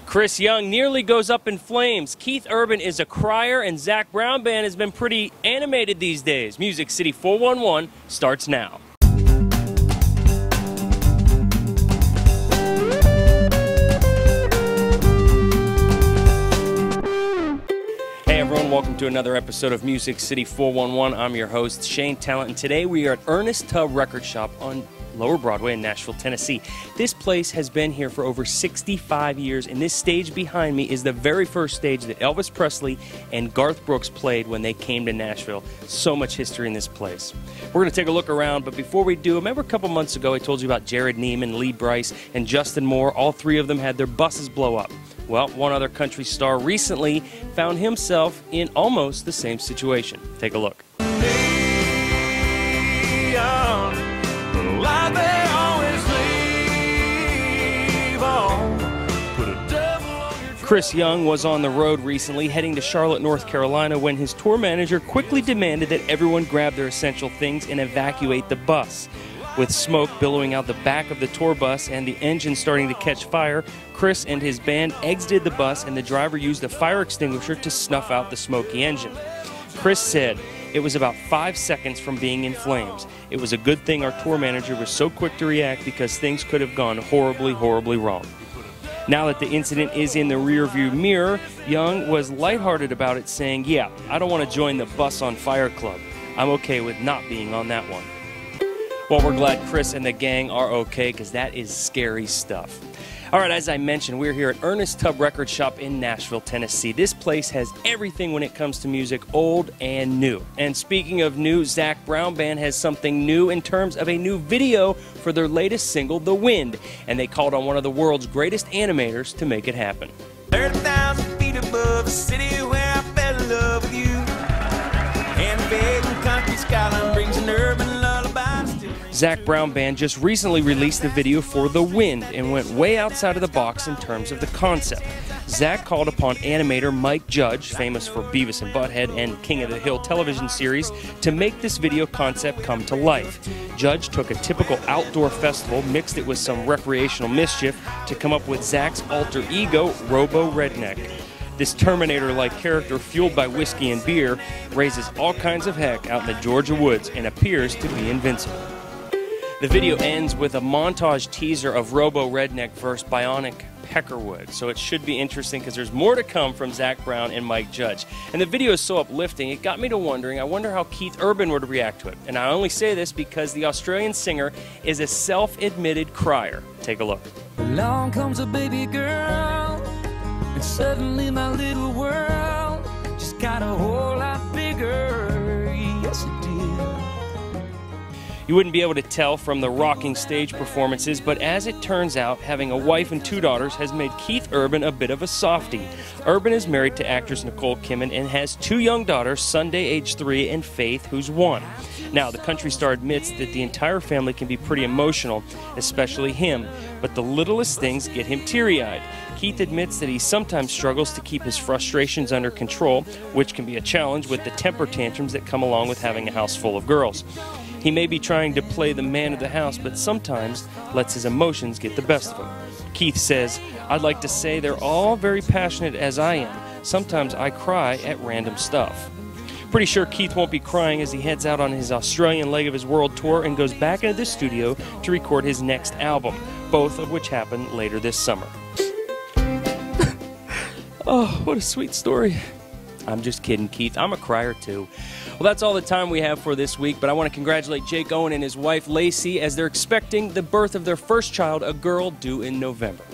Chris Young nearly goes up in flames. Keith Urban is a crier, and Zac Brown Band has been pretty animated these days. Music City 411 starts now. Hey everyone, welcome to another episode of Music City 411. I'm your host, Shane Tallant, and today we are at Ernest Tubb Record Shop on Lower Broadway in Nashville, Tennessee. This place has been here for over 65 years, and this stage behind me is the very first stage that Elvis Presley and Garth Brooks played when they came to Nashville. So much history in this place. We're going to take a look around, but before we do, remember a couple months ago I told you about Jared Neiman, Lee Brice, and Justin Moore? All three of them had their buses blow up. Well, one other country star recently found himself in almost the same situation. Take a look. Chris Young was on the road recently, heading to Charlotte, North Carolina, when his tour manager quickly demanded that everyone grab their essential things and evacuate the bus. With smoke billowing out the back of the tour bus and the engine starting to catch fire, Chris and his band exited the bus, and the driver used a fire extinguisher to snuff out the smoky engine. Chris said, "It was about 5 seconds from being in flames. It was a good thing our tour manager was so quick to react, because things could have gone horribly, horribly wrong." Now that the incident is in the rearview mirror, Young was lighthearted about it, saying, "Yeah, I don't want to join the Bus on Fire Club. I'm okay with not being on that one." Well, we're glad Chris and the gang are okay, because that is scary stuff. All right, as I mentioned, we're here at Ernest Tubb Record Shop in Nashville, Tennessee. This place has everything when it comes to music, old and new. And speaking of new, Zac Brown Band has something new in terms of a new video for their latest single, The Wind. And they called on one of the world's greatest animators to make it happen. 30,000 feet above the city where I fell in love with you. And the big country skyline brings an urban lullaby. Zac Brown Band just recently released the video for The Wind and went way outside of the box in terms of the concept. Zac called upon animator Mike Judge, famous for Beavis and Butthead and King of the Hill television series, to make this video concept come to life. Judge took a typical outdoor festival, mixed it with some recreational mischief to come up with Zac's alter ego, Robo Redneck. This Terminator-like character, fueled by whiskey and beer, raises all kinds of heck out in the Georgia woods and appears to be invincible. The video ends with a montage teaser of Robo Redneck versus Bionic Peckerwood, so it should be interesting because there's more to come from Zac Brown and Mike Judge. And the video is so uplifting, it got me to wondering, I wonder how Keith Urban would react to it. And I only say this because the Australian singer is a self-admitted crier. Take a look. Along comes a baby girl, and suddenly my little world just got a whole lot bigger. Yes, it did. You wouldn't be able to tell from the rocking stage performances, but as it turns out, having a wife and two daughters has made Keith Urban a bit of a softie. Urban is married to actress Nicole Kidman and has two young daughters, Sunday, age 3, and Faith, who's 1. Now, the country star admits that the entire family can be pretty emotional, especially him, but the littlest things get him teary-eyed. Keith admits that he sometimes struggles to keep his frustrations under control, which can be a challenge with the temper tantrums that come along with having a house full of girls. He may be trying to play the man of the house, but sometimes lets his emotions get the best of him. Keith says, "I'd like to say they're all very passionate as I am. Sometimes I cry at random stuff." Pretty sure Keith won't be crying as he heads out on his Australian leg of his world tour and goes back into the studio to record his next album, both of which happen later this summer. Oh, what a sweet story. I'm just kidding, Keith. I'm a crier, too. Well, that's all the time we have for this week, but I want to congratulate Jake Owen and his wife, Lacey, as they're expecting the birth of their first child, a girl, due in November.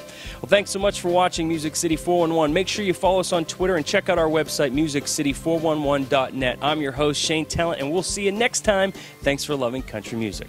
Well, thanks so much for watching Music City 411. Make sure you follow us on Twitter and check out our website, musiccity411.net. I'm your host, Shane Tallant, and we'll see you next time. Thanks for loving country music.